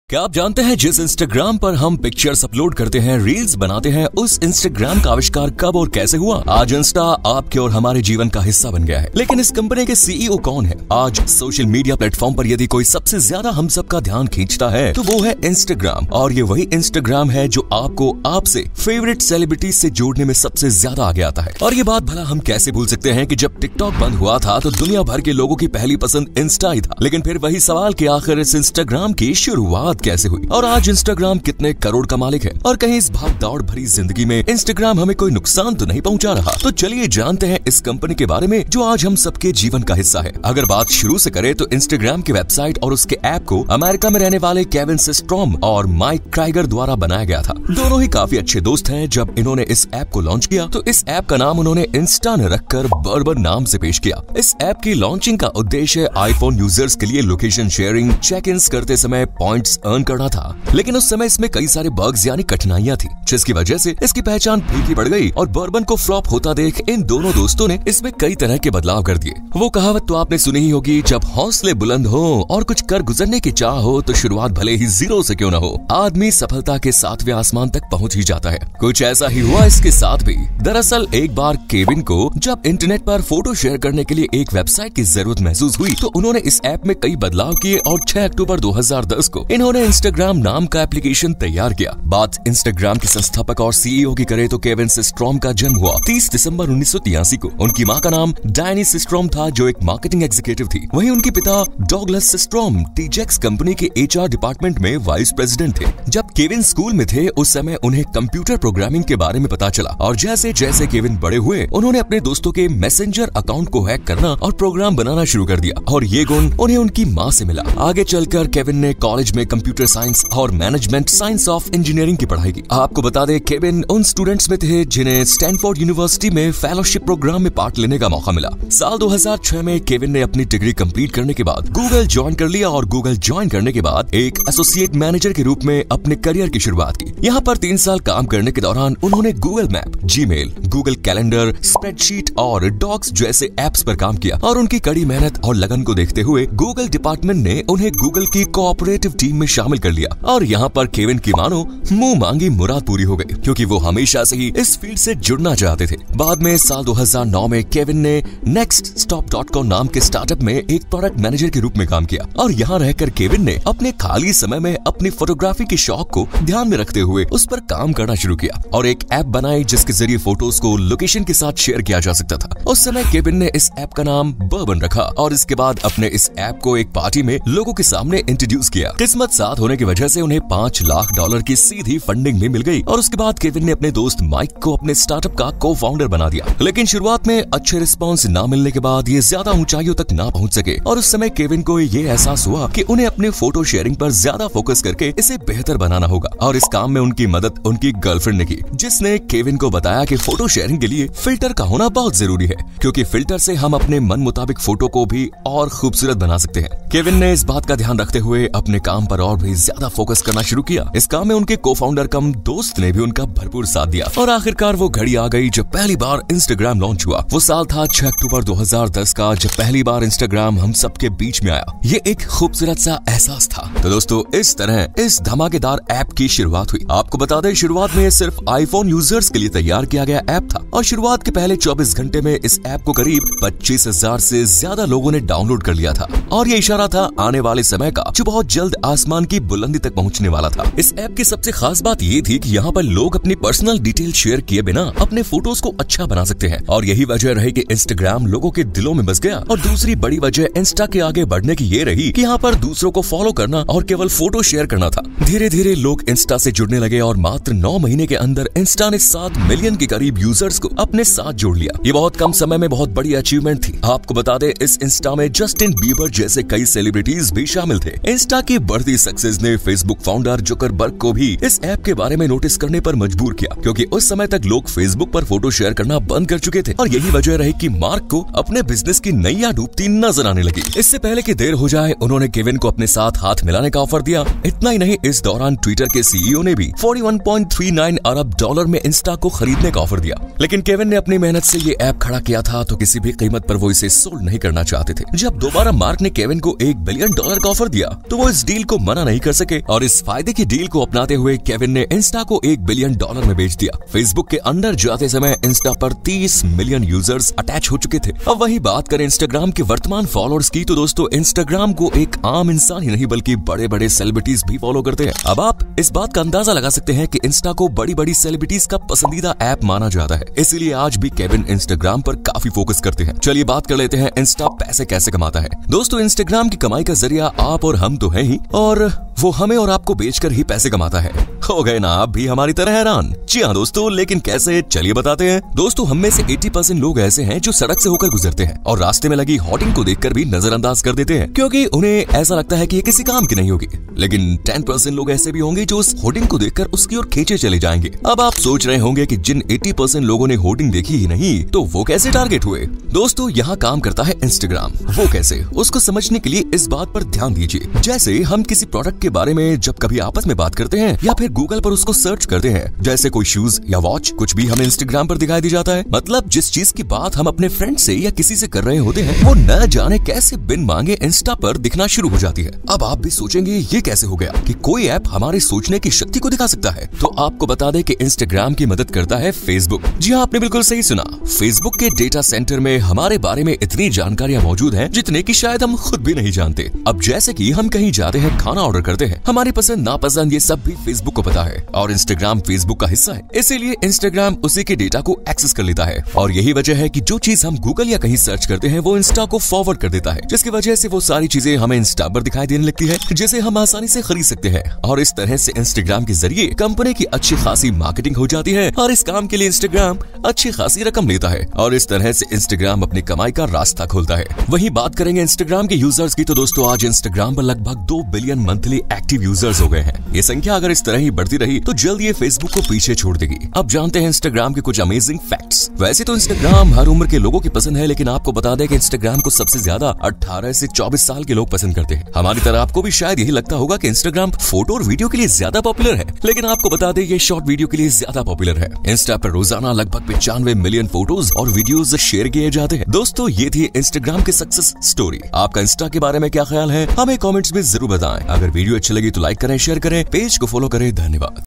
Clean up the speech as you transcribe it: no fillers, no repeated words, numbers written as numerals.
क्या आप जानते हैं जिस इंस्टाग्राम पर हम पिक्चर्स अपलोड करते हैं, रील्स बनाते हैं, उस इंस्टाग्राम का आविष्कार कब और कैसे हुआ? आज इंस्टा आपके और हमारे जीवन का हिस्सा बन गया है। लेकिन इस कंपनी के सीईओ कौन है? आज सोशल मीडिया प्लेटफॉर्म पर यदि कोई सबसे ज्यादा हम सबका ध्यान खींचता है तो वो है इंस्टाग्राम। और ये वही इंस्टाग्राम है जो आपको आपसे फेवरेट सेलिब्रिटीज से जोड़ने में सबसे ज्यादा आगे आता है। और ये बात भला हम कैसे भूल सकते हैं कि जब टिकटॉक बंद हुआ था तो दुनिया भर के लोगों की पहली पसंद इंस्टा ही था। लेकिन फिर वही सवाल कि आखिर इस इंस्टाग्राम की शुरुआत कैसे हुई और आज इंस्टाग्राम कितने करोड़ का मालिक है और कहीं इस भाग दौड़ भरी जिंदगी में इंस्टाग्राम हमें कोई नुकसान तो नहीं पहुंचा रहा। तो चलिए जानते हैं इस कंपनी के बारे में जो आज हम सबके जीवन का हिस्सा है। अगर बात शुरू से करें तो इंस्टाग्राम की वेबसाइट और उसके ऐप को अमेरिका में रहने वाले केविन सिस्ट्रॉम और माइक क्राइगर द्वारा बनाया गया था। दोनों ही काफी अच्छे दोस्त हैं। जब इन्होंने इस ऐप को लॉन्च किया तो इस ऐप का नाम उन्होंने इंस्टा ने रखकर बर्बन नाम से पेश किया। इस ऐप की लॉन्चिंग का उद्देश्य आईफोन यूजर्स के लिए लोकेशन शेयरिंग, चेक इन करते समय पॉइंट्स अर्न करना था। लेकिन उस समय इसमें कई सारे बग्स यानी कठिनाइयां थी, जिसकी वजह से इसकी पहचान फीकी पड़ गई और बर्बन को फ्लॉप होता देख इन दोनों दोस्तों ने इसमें कई तरह के बदलाव कर दिए। वो कहावत तो आपने सुनी ही होगी, जब हौसले बुलंद हो और कुछ कर गुजरने की चाह हो तो शुरुआत भले ही जीरो से क्यों न हो, आदमी सफलता के 7वें आसमान तक पहुंच ही जाता है। कुछ ऐसा ही हुआ इसके साथ भी। दरअसल एक बार केविन को जब इंटरनेट पर फोटो शेयर करने के लिए एक वेबसाइट की जरूरत महसूस हुई तो उन्होंने इस ऐप में कई बदलाव किए और 6 अक्टूबर 2010 को इन्होंने इंस्टाग्राम नाम का एप्लीकेशन तैयार किया। बात इंस्टाग्राम के संस्थापक और सीईओ की करें तो केविन सिस्ट्रॉम का जन्म हुआ 30 दिसंबर 1983 को। उनकी मां का नाम डायनी सिस्ट्रॉम था जो एक मार्केटिंग एग्जीक्यूटिव थी। वहीं उनके पिता डॉगलस सिस्ट्रॉम टीजेक्स कंपनी के एचआर डिपार्टमेंट में वाइस प्रेसिडेंट थे। जब केविन स्कूल में थे उस समय उन्हें कंप्यूटर प्रोग्रामिंग के बारे में पता चला और जैसे जैसे केविन बड़े हुए उन्होंने अपने दोस्तों के मैसेंजर अकाउंट को हैक करना और प्रोग्राम बनाना शुरू कर दिया और ये गुण उन्हें उनकी माँ से मिला। आगे चलकर केविन ने कॉलेज में कंप्यूटर साइंस और मैनेजमेंट साइंस ऑफ इंजीनियरिंग की पढ़ाई की। आपको बता दें केविन उन स्टूडेंट्स में थे जिन्हें स्टैनफोर्ड यूनिवर्सिटी में फेलोशिप प्रोग्राम में पार्ट लेने का मौका मिला। साल 2006 में केविन ने अपनी डिग्री कंप्लीट करने के बाद गूगल ज्वाइन कर लिया और गूगल ज्वाइन करने के बाद एक एसोसिएट मैनेजर के रूप में अपने करियर की शुरुआत की। यहाँ पर 3 साल काम करने के दौरान उन्होंने Google map, Gmail, Google calendar, spreadsheet और डॉक्स जैसे एप्स पर काम किया और उनकी कड़ी मेहनत और लगन को देखते हुए गूगल डिपार्टमेंट ने उन्हें गूगल की कोऑपरेटिव टीम में शामिल कर लिया। और यहाँ पर केविन की मानो मुंह मांगी मुराद पूरी हो गई क्योंकि वो हमेशा से ही इस फील्ड से जुड़ना चाहते थे। बाद में साल 2009 में केविन ने nextstop.com नाम के स्टार्टअप में एक प्रोडक्ट मैनेजर के रूप में काम किया और यहाँ रहकर केविन ने अपने खाली समय में अपनी फोटोग्राफी के शौक को ध्यान में रखते हुए उस पर काम करना शुरू किया और एक ऐप बनाई जिसके जरिए फोटोज को लोकेशन के साथ शेयर किया जा सकता था। उस समय केविन ने इस ऐप का नाम बर्बन रखा और इसके बाद अपने इस ऐप को एक पार्टी में लोगों के सामने इंट्रोड्यूस किया। किस्मत साथ होने की वजह से उन्हें $5 लाख की सीधी फंडिंग भी मिल गई और उसके बाद केविन ने अपने दोस्त माइक को अपने स्टार्टअप का को फाउंडर बना दिया। लेकिन शुरुआत में अच्छे रिस्पांस न मिलने के बाद ये ज्यादा ऊंचाइयों तक ना पहुंच सके और उस समय केविन को ये एहसास हुआ कि उन्हें अपने फोटो शेयरिंग पर ज्यादा फोकस करके इसे बेहतर बनाना होगा। और इस काम में उनकी मदद उनकी गर्लफ्रेंड ने की, जिसने केविन को बताया कि फोटो शेयरिंग के लिए फिल्टर का होना बहुत जरूरी है क्योंकि फिल्टर से हम अपने मन मुताबिक फोटो को भी और खूबसूरत बना सकते हैं। केविन ने इस बात का ध्यान रखते हुए अपने काम पर और भी ज्यादा फोकस करना शुरू किया। इस काम में उनके को-फाउंडर कम दोस्त ने भी उनका भरपूर साथ दिया और आखिरकार वो घड़ी आ गई जब पहली बार इंस्टाग्राम लॉन्च हुआ। वो साल था 6 अक्टूबर 2010 का जब पहली बार इंस्टाग्राम हम सबके बीच में आया। ये एक खूबसूरत सा एहसास था। तो दोस्तों इस तरह इस धमाकेदार ऐप की शुरुआत हुई। आपको बता दें शुरुआत में सिर्फ आईफोन यूजर्स के लिए तैयार किया गया ऐप था और शुरुआत के पहले 24 घंटे में इस ऐप को करीब 25,000 से ज्यादा लोगों ने डाउनलोड कर लिया था और ये इशारा था आने वाले समय का जो बहुत जल्द आसमान की बुलंदी तक पहुंचने वाला था। इस ऐप की सबसे खास बात ये थी कि यहाँ पर लोग अपनी पर्सनल डिटेल शेयर किए बिना अपने फोटोज को अच्छा बना सकते हैं और यही वजह रही कि इंस्टाग्राम लोगों के दिलों में बस गया। और दूसरी बड़ी वजह इंस्टा के आगे बढ़ने की ये रही कि यहाँ पर दूसरों को फॉलो करना और केवल फोटो शेयर करना था। धीरे धीरे लोग इंस्टा से जुड़ने लगे और मात्र 9 महीने के अंदर इंस्टा ने 7 मिलियन के करीब यूजर्स को अपने साथ जोड़ लिया। ये बहुत कम समय में बहुत बड़ी अचीवमेंट थी। आपको बता दें इस इंस्टा में जस्टिन बीबर जैसे कई सेलिब्रिटीज भी शामिल थे। इंस्टा की बढ़ती सक्सेस ने फेसबुक फाउंडर जुकरबर्ग को भी इस ऐप के बारे में नोटिस करने पर मजबूर किया क्योंकि उस समय तक लोग फेसबुक पर फोटो शेयर करना बंद कर चुके थे और यही वजह रही कि मार्क को अपने बिजनेस की नैया डूबती नजर आने लगी। इससे पहले कि देर हो जाए उन्होंने केविन को अपने साथ हाथ मिलाने का ऑफर दिया। इतना ही नहीं, इस दौरान ट्विटर के सीईओ ने भी $41.39 अरब में इंस्टा को खरीदने का ऑफर दिया। लेकिन केविन ने अपनी मेहनत से ये ऐप खड़ा किया था तो किसी भी कीमत पर वो इसे सोल्ड नहीं करना चाहते थे। जब दोबारा मार्क ने केविन को $1 बिलियन का ऑफर दिया तो वो इस डील को मना गुजारा नहीं कर सके और इस फायदे की डील को अपनाते हुए केविन ने इंस्टा को $1 बिलियन में बेच दिया। फेसबुक के अंदर जाते समय इंस्टा पर 30 मिलियन यूजर्स अटैच हो चुके थे। अब वही बात करें इंस्टाग्राम के वर्तमान फॉलोअर्स की, तो दोस्तों इंस्टाग्राम को एक आम इंसान ही नहीं बल्कि बड़े बड़े सेलिब्रिटीज भी फॉलो करते हैं। अब आप इस बात का अंदाजा लगा सकते हैं कि इंस्टा को बड़ी बड़ी सेलिब्रिटीज का पसंदीदा ऐप माना जाता है, इसीलिए आज भी केविन इंस्टाग्राम पर काफी फोकस करते हैं। चलिए बात कर लेते हैं इंस्टा पैसे कैसे कमाता है। दोस्तों इंस्टाग्राम की कमाई का जरिया आप और हम तो है ही, और वो हमें और आपको बेचकर ही पैसे कमाता है। हो गए ना आप भी हमारी तरह हैरान? जी हाँ दोस्तों, लेकिन कैसे, चलिए बताते हैं। दोस्तों हम में से 80% लोग ऐसे हैं जो सड़क से होकर गुजरते हैं और रास्ते में लगी होर्डिंग को देखकर भी नजरअंदाज कर देते हैं, क्योंकि उन्हें ऐसा लगता है कि ये किसी काम की नहीं होगी। लेकिन 10% लोग ऐसे भी होंगे जो उस होर्डिंग को देखकर उसकी ओर खींचे चले जाएंगे। अब आप सोच रहे होंगे कि जिन 80% लोगों ने होर्डिंग देखी ही नहीं, तो वो कैसे टारगेट हुए? दोस्तों यहाँ काम करता है इंस्टाग्राम। वो कैसे, उसको समझने के लिए इस बात पर ध्यान दीजिए। जैसे हम किसी प्रोडक्ट के बारे में जब कभी आपस में बात करते हैं या फिर गूगल पर उसको सर्च करते हैं, जैसे कोई शूज या वॉच, कुछ भी हमें इंस्टाग्राम पर दिखाई दी जाता है। मतलब जिस चीज की बात हम अपने फ्रेंड से या किसी से कर रहे होते हैं, वो न जाने कैसे बिन मांगे इंस्टा पर दिखना शुरू हो जाती है। अब आप भी सोचेंगे ये कैसे हो गया कि कोई ऐप हमारे सोचने की शक्ति को दिखा सकता है। तो आपको बता दें कि इंस्टाग्राम की मदद करता है फेसबुक। जी हाँ, आपने बिल्कुल सही सुना। फेसबुक के डेटा सेंटर में हमारे बारे में इतनी जानकारियां मौजूद हैं जितने की शायद हम खुद भी नहीं जानते। अब जैसे कि हम कहीं जाते हैं, खाना ऑर्डर करते हैं, हमारी पसंद नापसंद ये सब भी फेसबुक को पता है और इंस्टाग्राम फेसबुक का हिस्सा है, इसीलिए इंस्टाग्राम उसी के डेटा को एक्सेस कर लेता है। और यही वजह है कि जो चीज हम गूगल या कहीं सर्च करते हैं वो इंस्टा को फॉरवर्ड कर देता है, जिसकी वजह से वो सारी चीजें हमें इंस्टा पर दिखाई देने लगती है, जिसे हम आसानी से खरीद सकते हैं। और इस तरह से इंस्टाग्राम के जरिए कंपनी की अच्छी खासी मार्केटिंग हो जाती है और इस काम के लिए इंस्टाग्राम अच्छी खासी रकम लेता है और इस तरह से इंस्टाग्राम अपनी कमाई का रास्ता खोलता है। वहीं बात करेंगे इंस्टाग्राम के यूजर्स की, तो दोस्तों आज इंस्टाग्राम पर लगभग 2 बिलियन मंथली एक्टिव यूजर्स हो गए हैं। ये संख्या अगर इस तरह ही बढ़ती रही तो जल्द ये फेसबुक को पीछे छोड़ देगी। अब जानते हैं इंस्टाग्राम के कुछ अमेजिंग फैक्ट्स। वैसे तो इंस्टाग्राम हर उम्र के लोगों की पसंद है, लेकिन आपको बता दें कि इंस्टाग्राम को सबसे ज्यादा 18 से 24 साल के लोग पसंद करते हैं। हमारी तरह आपको भी शायद यही लगता होगा कि इंस्टाग्राम फोटो और वीडियो के लिए ज्यादा पॉपुलर है, लेकिन आपको बता दें ये शॉर्ट वीडियो के लिए ज्यादा पॉपुलर है। इंस्टा पर रोजाना लगभग 95 मिलियन फोटोज और वीडियोज शेयर किए जाते हैं। दोस्तों ये थी इंस्टाग्राम की सक्सेस स्टोरी। आपका इंस्टा के बारे में क्या ख्याल है, हमें कमेंट्स में जरूर बताएं। अगर वीडियो अच्छी लगी तो लाइक करें, शेयर करें, पेज को फॉलो करें। धन्यवाद।